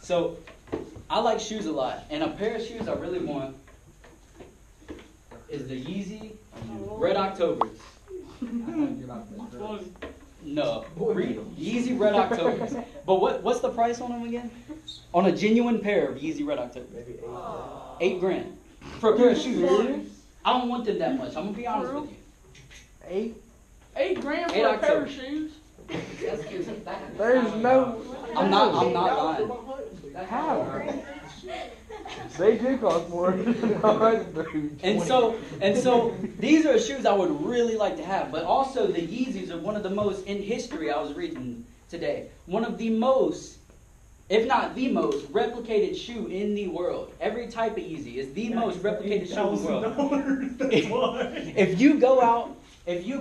So, I like shoes a lot, and a pair of shoes I really want is the Yeezy Red Octobers. No, Yeezy Red Octobers. But what's the price on them again? On a genuine pair of Yeezy Red Octobers, maybe $8,000 for a pair of shoes. I don't want them that much. I'm gonna be honest with you. $8,000 for a pair of shoes. There's no. I'm not lying. How? They do cost more. And so these are shoes I would really like to have. But also the Yeezys are one of the most, in history I was reading today, one of the most, if not the most, replicated shoe in the world. Every type of Yeezy is the most replicated shoe in the world. If you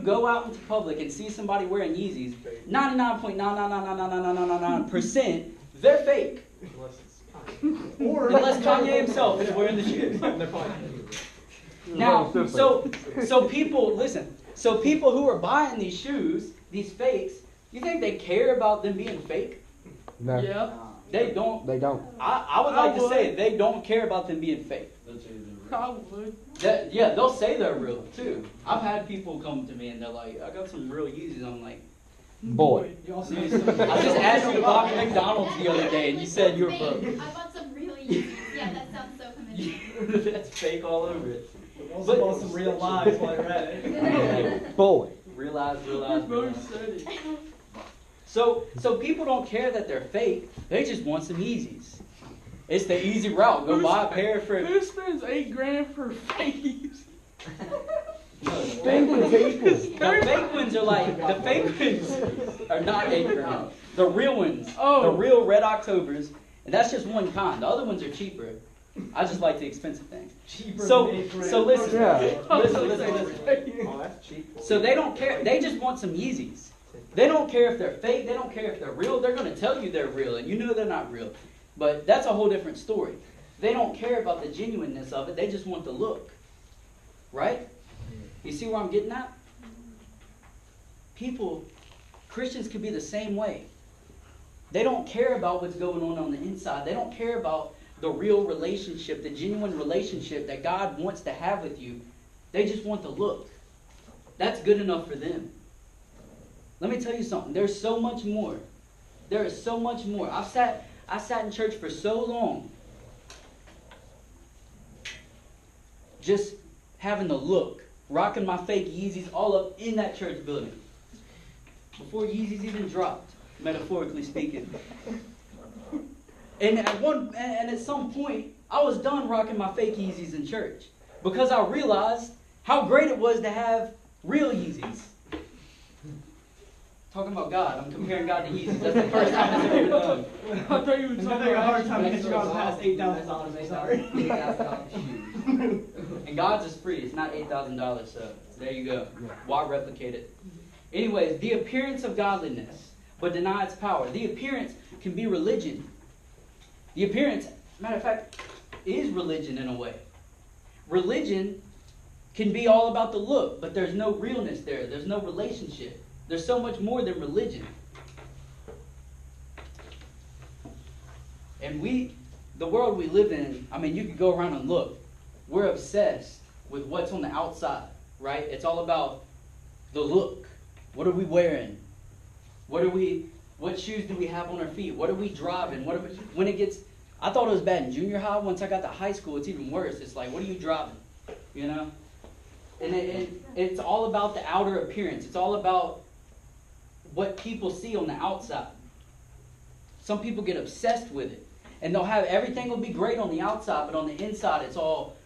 go out into public and see somebody wearing Yeezys, 99.9999999% they're fake. Unless Kanye himself is wearing the shoes. Now, so people, listen. So people who are buying these shoes, these fakes, you think they care about them being fake? No. Yeah. They don't. They don't. I would like to say they don't care about them being fake. I would. Yeah, they'll say they're real too. I've had people come to me and they're like, I got some real Yeezys. I'm like, boy. I just asked you about McDonald's the other day and you said you were broke. I bought some real Yeezys. Yeah, that sounds so convincing. That's fake all over it. Also bought some real lives while I read it. Boy. Realize. So people don't care that they're fake. They just want some Yeezys. It's the easy route. Go buy a pair for. Who spends $8,000 for fakes? The fake ones are like the fake ones are not $8,000. The real ones, the real Red Octobers, and that's just one kind. The other ones are cheaper. I just like the expensive things. So listen. Oh, that's cheap. So they don't care. They just want some Yeezys. They don't care if they're fake. They don't care if they're real. They're going to tell you they're real, and you know they're not real. But that's a whole different story. They don't care about the genuineness of it. They just want the look. Right? You see where I'm getting at? Christians could be the same way. They don't care about what's going on the inside. They don't care about the real relationship, the genuine relationship that God wants to have with you. They just want the look. That's good enough for them. Let me tell you something. There's so much more. There is so much more. I sat in church for so long just having the look, rocking my fake Yeezys all up in that church building before Yeezys even dropped, metaphorically speaking. And at some point, I was done rocking my fake Yeezys in church because I realized how great it was to have real Yeezys. Talking about God, I'm comparing God to Yeezys. That's the first time it's ever done. I thought you were talking about a hard time to get you guys past $8,000. I'm sorry. And God's is free. It's not $8,000. So there you go. Why replicate it? Anyways, the appearance of godliness, but deny its power. The appearance can be religion. The appearance, matter of fact, is religion in a way. Religion can be all about the look, but there's no realness there. There's no relationship. There's so much more than religion. And the world we live in, I mean, you could go around and look. We're obsessed with what's on the outside, right? It's all about the look. What are we wearing? What shoes do we have on our feet? What are we driving? I thought it was bad in junior high. Once I got to high school, it's even worse. It's like, what are you driving? You know? And it's all about the outer appearance. It's all about what people see on the outside. Some people get obsessed with it. And they'll have everything will be great on the outside, but on the inside it's all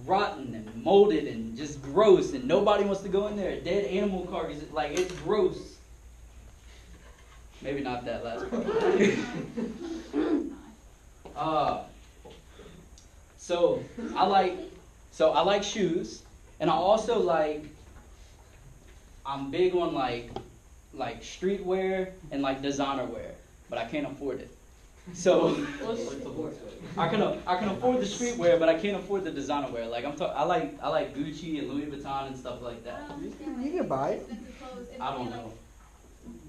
rotten and molded and just gross, and nobody wants to go in there. Dead animal carcasses, like, it's gross. Maybe not that last part. So I like shoes, and I also I'm big on like streetwear and like designer wear, but I can't afford it. So I can afford the streetwear, but I can't afford the designer wear. Like I like Gucci and Louis Vuitton and stuff like that. You can buy it. I don't know.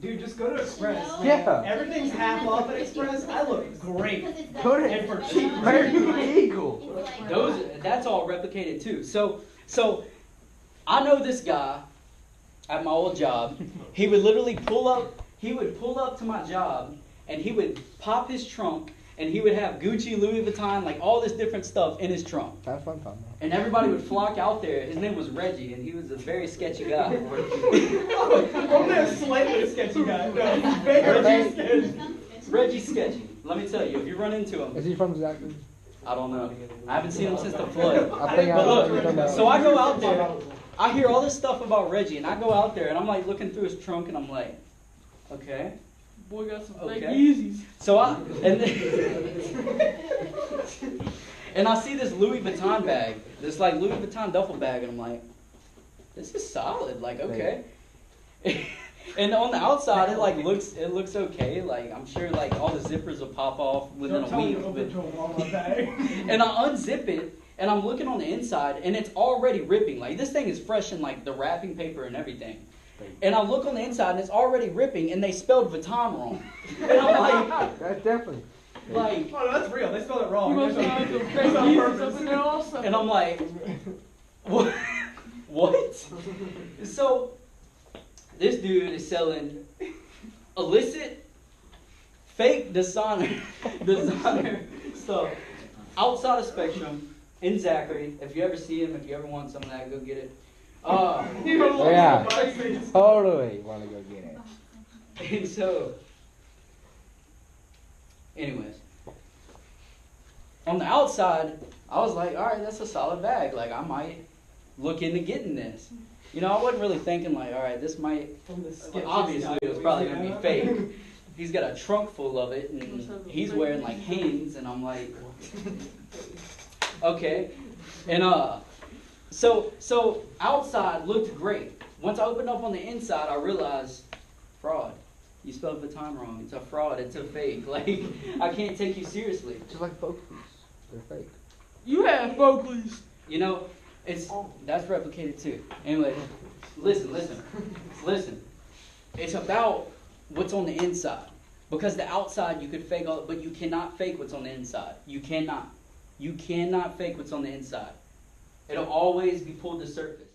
Dude, just go to Express. No. Yeah. Everything's half off at Express. I look great. Because it's Go to- And for cheap. American Eagle. It's like- That's all replicated too. So I know this guy at my old job. He would literally pull up to my job and he would pop his trunk and he would have Gucci, Louis Vuitton, like all this different stuff in his trunk. That's what I'm talking about. And everybody would flock out there. His name was Reggie, and he was a very sketchy guy. Only a slightly sketchy guy. No, he's very sketchy. Reggie sketchy. Let me tell you, if you run into him, Is he from Zachary? I don't know. I haven't seen him since the flood. I think I But know what you're talking look, about. so I go out there, I hear all this stuff about Reggie, and I go out there, and I'm like looking through his trunk, and I'm like, okay. Boy got some fake Okay. Yeezys. So and I see this Louis Vuitton bag, this like Louis Vuitton duffel bag, and I'm like, this is solid. Like, okay. And on the outside, it like looks okay. Like I'm sure like all the zippers will pop off within a week. And I unzip it, and I'm looking on the inside, and it's already ripping. Like this thing is fresh in like the wrapping paper and everything. And I look on the inside, and it's already ripping, and they spelled Vuitton wrong. And I'm like, That's definitely. like, Oh, no, that's real. They spelled it You wrong. must There's have no- some fake there's on Yeezys up purpose. in there also. and I'm like, what? What? So, this dude is selling illicit, fake designer stuff outside of Spectrum in Zachary. If you ever see him, if you ever want some of that, go get it. You don't want Yeah. to buy these. Totally want to go get it. And so, anyways, on the outside, I was like, all right, that's a solid bag. Like, I might look into getting this. You know, I wasn't really thinking like, all right, this might, From the sketchy obviously guy. it was probably going to be fake. He's got a trunk full of it, and he's wearing like Hanes, and I'm like, okay. And so outside looked great. Once I opened up on the inside, I realized, fraud. You spelled Vuitton wrong. It's a fraud. It's a fake. Like, I can't take you seriously. Just like Folklies. They're fake. You have Folkleys. You know, that's replicated too. Anyway, listen. It's about what's on the inside. Because the outside you could fake all, but you cannot fake what's on the inside. You cannot. You cannot fake what's on the inside. It'll always be pulled to surface.